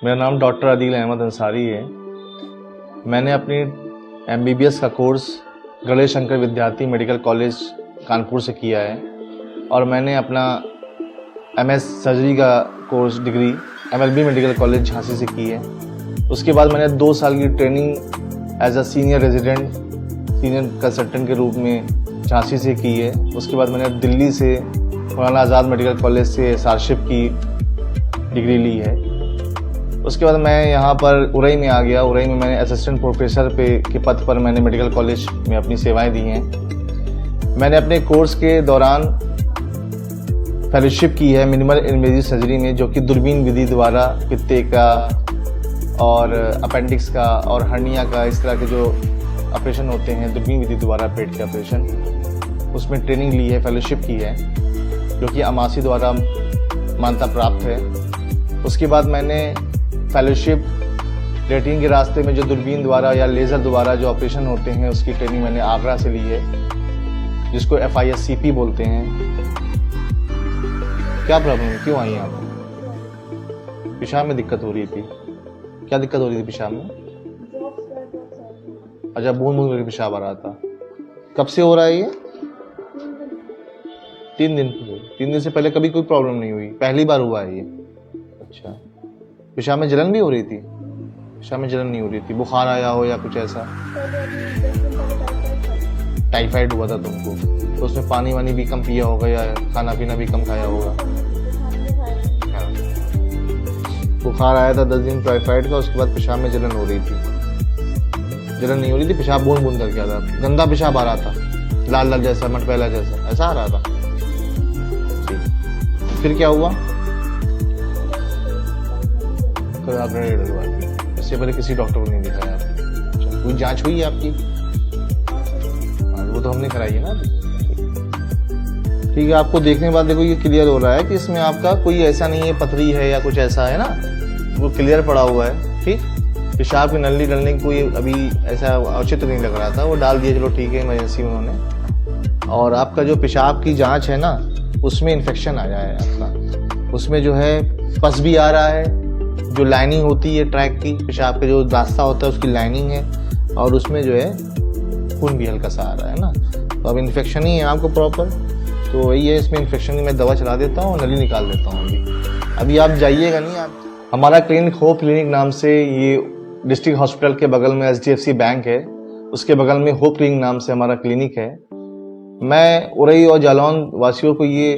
मेरा नाम डॉक्टर आदिल अहमद अंसारी है। मैंने अपनी MBBS का कोर्स गणेश शंकर विद्यार्थी मेडिकल कॉलेज कानपुर से किया है और मैंने अपना MS सर्जरी का course degree MLB medical college Jhansi से की है। उसके बाद मैंने 2 साल की training as a senior resident senior consultant के रूप में झांसी से की है। उसके बाद मैंने दिल्ली से मौलाना आज़ाद मेडिकल कॉलेज से SRship की डिग्री ली है। उसके बाद मैं यहाँ पर उरई में आ गया। उरई में मैंने असिस्टेंट प्रोफेसर के पद पर मैंने मेडिकल कॉलेज में अपनी सेवाएं दी हैं। मैंने अपने कोर्स के दौरान फेलोशिप की है मिनिमल इन्वेजिव सर्जरी में, जो कि दूरबीन विधि द्वारा पित्ते का और अपेंडिक्स का और हर्निया का, इस तरह के जो ऑपरेशन होते हैं दूरबीन विधि द्वारा पेट के ऑपरेशन, उसमें ट्रेनिंग ली है, फेलोशिप की है, जो कि अमासी द्वारा मान्यता प्राप्त है। उसके बाद मैंने फेलोशिप रेटिन के रास्ते में जो दूरबीन द्वारा या लेज़र द्वारा जो ऑपरेशन होते हैं उसकी ट्रेनिंग मैंने आगरा से ली है, जिसको FISCP बोलते हैं। क्या प्रॉब्लम है, क्यों आई आप? पेशाब में दिक्कत हो रही थी? क्या दिक्कत हो रही थी पेशाब में? अच्छा, बूंद बूंद करके पेशाब आ रहा था। कब से हो रहा है ये? 3 दिन। 3 दिन से पहले कभी कोई प्रॉब्लम नहीं हुई, पहली बार हुआ है ये? अच्छा। पेशाब में जलन भी हो रही थी? पेशाब में जलन नहीं हो रही थी, बुखार आया हो या कुछ ऐसा? टाइफाइड हुआ था तुमको, तो उसमें पानी वानी भी कम पिया होगा या खाना पीना भी कम खाया होगा? बुखार आया था 10 दिन टाइफाइड का, उसके बाद पेशाब में जलन हो रही थी। जलन नहीं हो रही थी, पेशाब बूंद बूंद करके आ रहा था, गंदा पेशाब आ रहा था, लाल लाल जैसा, मटमैला जैसा, ऐसा आ रहा था। फिर क्या हुआ? इससे पहले किसी डॉक्टर को नहीं दिखाया? अच्छा, कोई जांच हुई है आपकी? वो तो हमने कराई है ना। ठीक है, आपको देखने के बाद देखो ये क्लियर हो रहा है कि इसमें आपका कोई ऐसा नहीं है पथरी है या कुछ ऐसा है ना, वो क्लियर पड़ा हुआ है। ठीक, पेशाब की नली डलने की कोई अभी ऐसा औचित्य नहीं लग रहा था, वो डाल दिया, चलो ठीक है, इमरजेंसी में उन्होंने। और आपका जो पेशाब की जाँच है ना, उसमें इन्फेक्शन आया है आपका, उसमें जो है पस भी आ रहा है, जो लाइनिंग होती है ट्रैक की, पेशाब का जो रास्ता होता है उसकी लाइनिंग है, और उसमें जो है खून भी हल्का सा आ रहा है ना। तो अब इन्फेक्शन ही है आपको प्रॉपर, तो वही है, इसमें इन्फेक्शन की मैं दवा चला देता हूँ, नली निकाल देता हूँ। अभी आप जाइएगा नहीं। आप हमारा क्लिनिक होप क्लिनिक नाम से, ये डिस्ट्रिक्ट हॉस्पिटल के बगल में HDFC बैंक है, उसके बगल में होप क्लिनिक नाम से हमारा क्लिनिक है। मैं उरई और जालौन वासियों को ये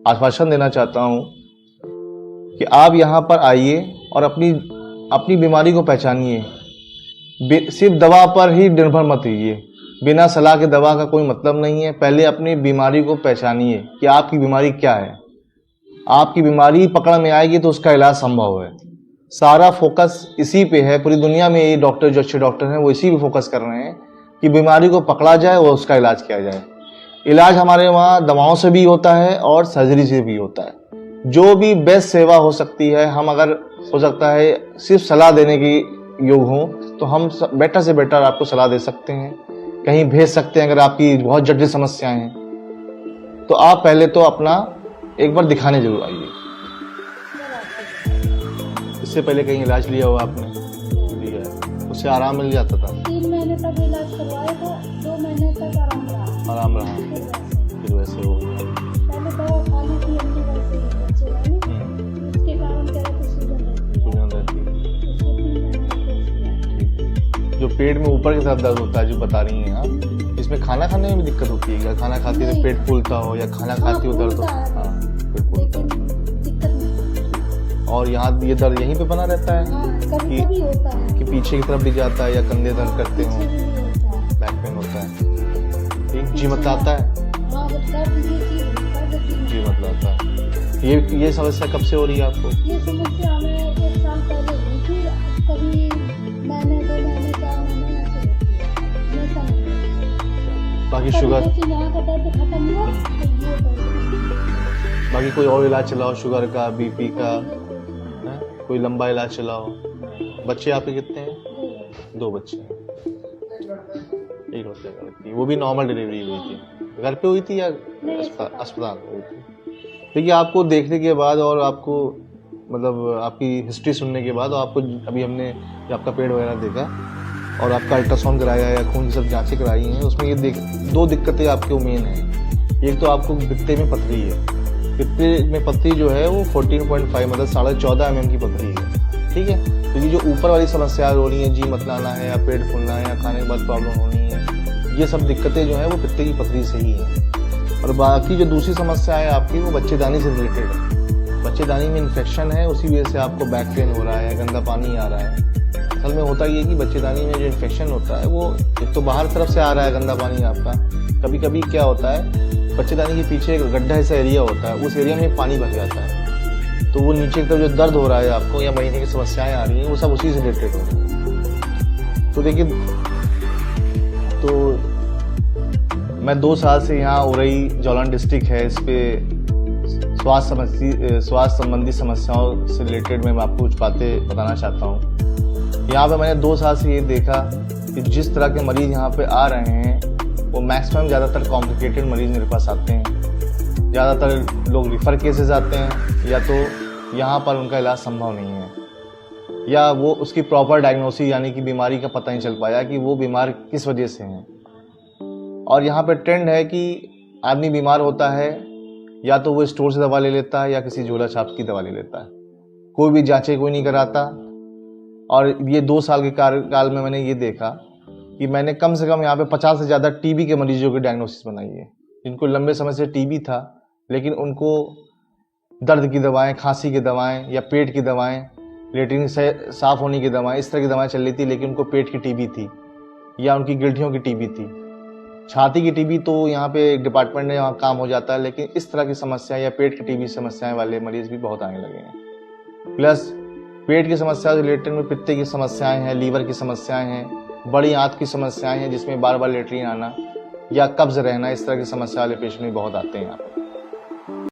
आश्वासन देना चाहता हूँ कि आप यहाँ पर आइए और अपनी बीमारी को पहचानिए। सिर्फ दवा पर ही निर्भर मत रहिए, बिना सलाह के दवा का कोई मतलब नहीं है। पहले अपनी बीमारी को पहचानिए कि आपकी बीमारी क्या है। आपकी बीमारी पकड़ में आएगी तो उसका इलाज संभव है। सारा फोकस इसी पे है, पूरी दुनिया में ये डॉक्टर जो अच्छे डॉक्टर हैं वो इसी पे फोकस कर रहे हैं कि बीमारी को पकड़ा जाए और उसका इलाज किया जाए। इलाज हमारे वहाँ दवाओं से भी होता है और सर्जरी से भी होता है। जो भी बेस्ट सेवा हो सकती है, हम अगर हो सकता है सिर्फ सलाह देने की योग हों तो हम बेटर से बेटर आपको सलाह दे सकते हैं, कहीं भेज सकते हैं। अगर आपकी बहुत जटिल समस्याएं हैं तो आप पहले तो अपना एक बार दिखाने जरूर आइए। इससे पहले कहीं इलाज लिया हो आपने? लिया है, उससे आराम मिल जाता था? 3 महीने तक इलाज करवाया था, 2 महीने तक आराम रहा, फिर वैसे हो गया। पहले दवा खा ली थी अपनी वैसे बच्चे वाली, उसके कारण तेरा कुछ सूजन रहती है। जो पेट में ऊपर की तरफ दर्द होता है जो बता रही हैं आप, इसमें खाना खाने में भी दिक्कत होती है क्या? खाना खाते हुए पेट फूलता हो या खाना खाते हुए दर्द हो? हाँ, पेट फूलता है। और यहाँ ये दर्द यहीं पे बना रहता है? कभी होता है कि पीछे की तरफ भी जाता है या कंधे दर्द करते हो? बैक पेन होता है। ठीक, जी मतलाता है? जी मतलाता है। ये समस्या कब से हो रही है आपको? ये समस्या हमें 1 साल पहले हुई थी, कभी महीने 2 महीने 4 महीने ऐसे होती है। बाकी शुगर, यहाँ का दर्द खत्म हुआ तो ये दर्द। बाकी कोई और इलाज चलाओ, शुगर का, BP का, कोई लंबा इलाज चलाओ। बच्चे आपके कितने हैं? 2 बच्चे हैं। एक लड़की, वो भी नॉर्मल डिलीवरी हुई थी? घर पे हुई थी या अस्पताल हुई थी? देखिए, आपको देखने के बाद और आपको मतलब आपकी हिस्ट्री सुनने के बाद, और आपको अभी हमने आपका पेट वगैरह देखा और आपका अल्ट्रासाउंड कराया या खून की सब जांचें कराई हैं, उसमें ये दो दिक्कतें आपके मेन हैं। एक तो आपको पित्ते में पथरी है। पित्ते में पथरी जो है वो 14.5 मतलब 14.5 mm की पथरी है, ठीक है। तो ये जो ऊपर वाली समस्या हो रही है, जी मतलाना है या पेट फूलना है या खाने के बाद प्रॉब्लम होनी है, ये सब दिक्कतें जो है वो पित्ते की पथरी से ही हैं। और बाकी जो दूसरी समस्या है आपकी, वो बच्चेदानी से रिलेटेड है। बच्चेदानी में इन्फेक्शन है, उसी वजह से आपको बैक पेन हो रहा है, गंदा पानी आ रहा है। असल में होता ये कि बच्चेदानी में जो इन्फेक्शन होता है वो एक तो बाहर तरफ से आ रहा है गंदा पानी आपका। कभी कभी क्या होता है, बच्चेदानी के पीछे एक गड्ढा ऐसा एरिया होता है, उस एरिया में पानी भर जाता है, तो वो नीचे की तरफ जो दर्द हो रहा है आपको या महीने की समस्याएं आ रही हैं, वो सब उसी से रिलेटेड हो रही है। तो देखिए, तो मैं 2 साल से यहाँ उरई जौलान डिस्ट्रिक्ट है, इस पे स्वास्थ्य संबंधी समस्याओं से रिलेटेड मैं आपको कुछ बातें बताना चाहता हूँ। यहाँ पे मैंने 2 साल से ये देखा कि जिस तरह के मरीज यहाँ पे आ रहे हैं, वो मैक्सिमम ज़्यादातर कॉम्प्लिकेटेड मरीज मेरे पास आते हैं। ज़्यादातर लोग रिफ़र केसेस आते हैं, या तो यहाँ पर उनका इलाज संभव नहीं है, या वो उसकी प्रॉपर डायग्नोसिस यानी कि बीमारी का पता नहीं चल पाया कि वो बीमार किस वजह से हैं। और यहाँ पे ट्रेंड है कि आदमी बीमार होता है, या तो वो स्टोर से दवा ले लेता है या किसी झोला छाप की दवा ले लेता है, कोई भी जांचें कोई नहीं कराता। और ये 2 साल के कार्यकाल में मैंने ये देखा कि मैंने कम से कम यहाँ पे 50 से ज़्यादा टीबी के मरीजों की डायग्नोसिस बनाई है, जिनको लंबे समय से टीबी था, लेकिन उनको दर्द की दवाएं, खांसी की दवाएं या पेट की दवाएं, लेटरिन से साफ़ होने की दवाएं, इस तरह की दवाएं चल रही थी, लेकिन उनको पेट की टीबी थी या उनकी गिल्टियों की टीबी थी। छाती की टीबी तो यहाँ पे एक डिपार्टमेंट में वहाँ काम हो जाता है, लेकिन इस तरह की समस्या या पेट की टीबी समस्याएं वाले मरीज भी बहुत आने लगे हैं। प्लस पेट की समस्या से रिलेटेड में पित्ते की समस्याएं हैं, लीवर की समस्याएं हैं, बड़ी आंत की समस्याएं हैं जिसमें बार बार लेटरिन आना या कब्ज रहना, इस तरह की समस्या वाले पेशेंट भी बहुत आते हैं यहाँ पे।